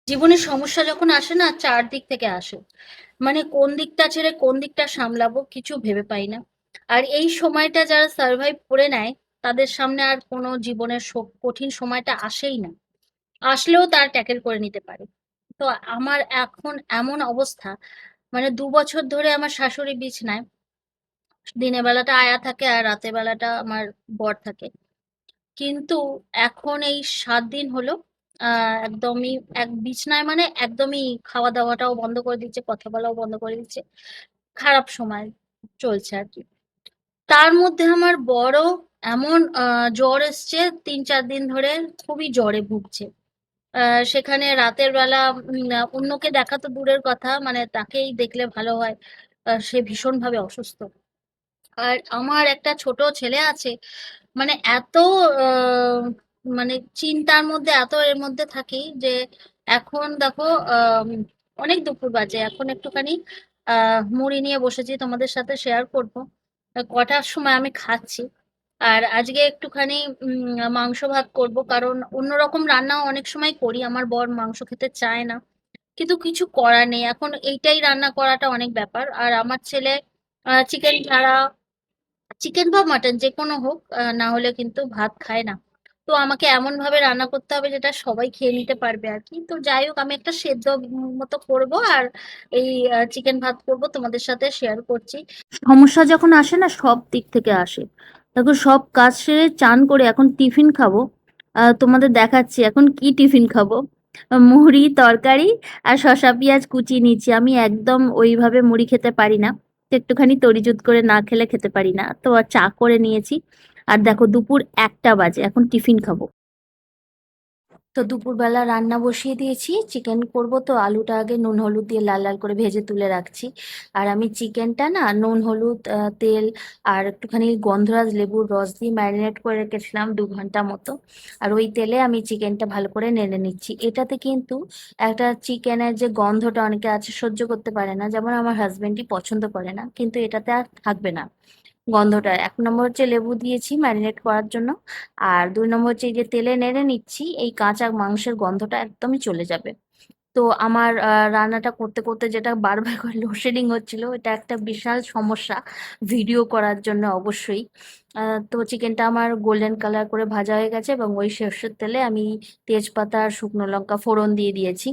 জীবনের সমস্যা যখন আসে না, চারদিক থেকে আসে। মানে কোন দিকটা ছেড়ে কোন দিকটা সামলাবো কিছু ভেবে পাই না। আর এই সময়টা যারা সার্ভাইভ করে নেয়, তাদের সামনে আর কোনো জীবনের কঠিন সময়টা আসেই না। আসলেও তার ট্যাকেল করে নিতে পারে। তো আমার এখন এমন অবস্থা, মানে 2 বছর ধরে আমার শাশুড়ি বিছনায়। দিনের বেলাটা আয়া থাকে আর রাতের বেলাটা আমার বর থাকে। কিন্তু এখন এই 7 দিন হলো একদমই বিছনায়, মানে একদমই খাওয়া দাওয়াটাও বন্ধ করে দিচ্ছে, কথা বলাও বন্ধ করে দিচ্ছে। খারাপ সময় চলছে আর কি। তার মধ্যে আমার বড় এমন জ্বর এসছে, 3-4 দিন ধরে খুবই জ্বরে ভুগছে। সেখানে রাতের বেলা অন্যকে দেখা তো দূরের কথা, মানে তাকেই দেখলে ভালো হয়। সে ভীষণভাবে অসুস্থ। আর আমার একটা ছোট ছেলে আছে, মানে এত আহ, মানে চিন্তার মধ্যে, এত এর মধ্যে থাকি যে এখন দেখো অনেক দুপুর বাজে, এখন একটুখানি মুড়ি নিয়ে বসেছি, তোমাদের সাথে শেয়ার করব। কটার সময় আমি খাচ্ছি। আর আজকে একটুখানি মাংস ভাত করব, কারণ অন্যরকম রান্নাও অনেক সময় করি, আমার বর মাংস খেতে চায় না। কিন্তু কিছু করার নেই, এখন এইটাই রান্না করাটা অনেক ব্যাপার। আর আমার ছেলে চিকেন ছাড়া, চিকেন বা মাটন যে কোনো হোক, না হলে কিন্তু ভাত খায় না। তো আমাকে এমন ভাবে রান্না করতে হবে যেটা সবাই খেয়ে নিতে পারবে আর কি। তো যাই হোক, আমি একটা সেদ্ধ মতো করব, আর এই চিকেন ভাত করব, তোমাদের সাথে শেয়ার করছি। সমস্যা যখন আসে না, সব দিক থেকে আসে। দেখো, সব কাজ সেরে চান করে এখন টিফিন খাবো। তোমাদের দেখাচ্ছি এখন কি টিফিন খাবো। মুড়ি তরকারি আর শসা পেঁয়াজ কুচিয়ে নিচ্ছি। আমি একদম ওইভাবে মুড়ি খেতে পারি না, তো একটুখানি তরিজুত করে না খেলে খেতে পারি না, তো আর চা করে নিয়েছি। আর দেখো, দুপুর 1টা বাজে, এখন টিফিন খাবো। তো দুপুরবেলা রান্না বসিয়ে দিয়েছি, চিকেন করব। তো আলুটা আগে নুন হলুদ দিয়ে লাল লাল করে ভেজে তুলে রাখছি। আর আমি চিকেনটা না নুন হলুদ তেল আর একটুখানি গন্ধরাজ লেবুর রস দিয়ে ম্যারিনেট করে রেখেছিলাম 2 ঘন্টা মতো। আর ওই তেলে আমি চিকেনটা ভালো করে নেড়ে নিচ্ছি। এটাতে কিন্তু একটা চিকেনের যে গন্ধটা, অনেকে আছে সহ্য করতে পারে না, যেমন আমার হাজবেন্ডই পছন্দ করে না, কিন্তু এটাতে আর থাকবে না গন্ধটা। 1 নম্বর হচ্ছে লেবু দিয়েছি ম্যারিনেট করার জন্য। আর 2 নম্বর হচ্ছে এই যে তেলে নেড়ে নিচ্ছি, এই কাঁচা মাংসের গন্ধটা একদমই চলে যাবে। তো আমার রান্নাটা করতে করতে যেটা বারবার করে লোডশেডিং হচ্ছিল, এটা একটা বিশাল সমস্যা ভিডিও করার জন্য অবশ্যই। তো চিকেনটা আমার গোল্ডেন কালার করে ভাজা হয়ে গেছে, এবং ওই সর্ষের তেলে আমি তেজপাতা আর শুকনো লঙ্কা ফোড়ন দিয়ে দিয়েছি।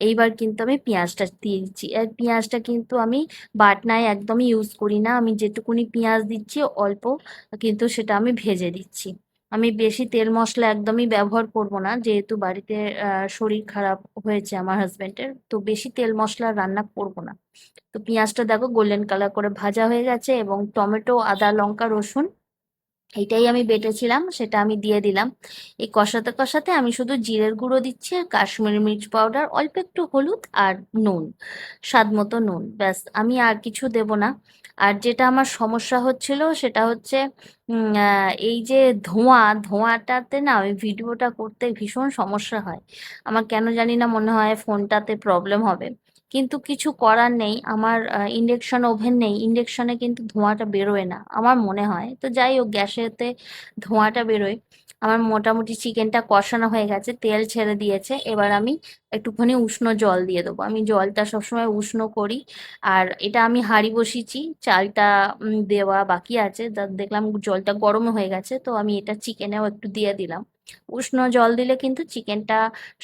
এইবার কিন্তু আমি পেঁয়াজটা দিয়ে দিচ্ছি। আর পেঁয়াজটা কিন্তু আমি বাটনায় একদমই ইউজ করি না, আমি যেটুকুনি পেঁয়াজ দিচ্ছি অল্প, কিন্তু সেটা আমি ভেজে দিচ্ছি। আমি বেশি তেল মশলা একদমই ব্যবহার করব না, যেহেতু বাড়িতে শরীর খারাপ হয়েছে আমার হাজবেন্ডের, তো বেশি তেল মশলা রান্না করব না। তো পেঁয়াজটা দেখো গোল্ডেন কালার করে ভাজা হয়ে গেছে, এবং টমেটো আদা লঙ্কা রসুন এইটাই আমি বেটেছিলাম, সেটা আমি দিয়ে দিলাম। এই কষাতে কষাতে আমি শুধু জিরের গুঁড়ো দিচ্ছি, আর কাশ্মীরি মির্চ পাউডার, অল্প একটু হলুদ আর নুন, স্বাদ মতো নুন, ব্যাস। আমি আর কিছু দেব না। আর যেটা আমার সমস্যা হচ্ছিল সেটা হচ্ছে এই যে ধোঁয়াটাতে না ওই ভিডিওটা করতে ভীষণ সমস্যা হয়। আমার কেন জানি না মনে হয় ফোনটাতে প্রবলেম হবে, কিন্তু কিছু করার নেই। আমার ইন্ডাকশন ওভেন নেই, ইন্ডাকশনে কিন্তু ধোঁয়াটা বেরোয় না আমার মনে হয়। তো যাই হোক, গ্যাসেতে ধোঁয়াটা বেরোয়। আমার মোটামুটি চিকেনটা কষানো হয়ে গেছে, তেল ছেড়ে দিয়েছে। এবার আমি একটুখানি উষ্ণ জল দিয়ে দেবো, আমি জলটা সবসময় উষ্ণ করি। আর এটা আমি হাঁড়ি বসিয়েছি, চালটা দেওয়া বাকি আছে, দেখলাম জলটা গরম হয়ে গেছে, তো আমি এটা চিকেনেও একটু দিয়ে দিলাম। উষ্ণ জল দিলে কিন্তু চিকেনটা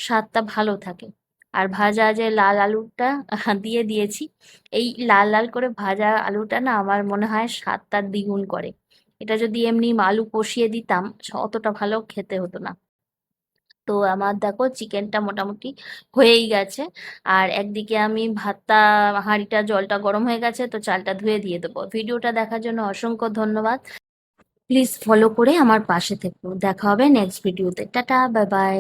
স্বাদটা ভালো থাকে। আর ভাজা যে লাল আলুটা দিয়ে দিয়েছি। এই লাল লাল করে ভাজা আলুটা না আমার মনে হয় স্বাদটা দ্বিগুণ করে। এটা যদি এমনি আলু কষিয়ে দিতাম, অতটা ভালো খেতে হতো না। তো আমার দেখো চিকেনটা মোটামুটি হয়েই গেছে। আর একদিকে আমি ভাতটা, হাঁড়িটা জলটা গরম হয়ে গেছে, তো চালটা ধুয়ে দিয়ে দেবো। ভিডিওটা দেখার জন্য অসংখ্য ধন্যবাদ। প্লিজ ফলো করে আমার পাশে থেকো। দেখা হবে নেক্সট ভিডিওতে। Tata, bye bye.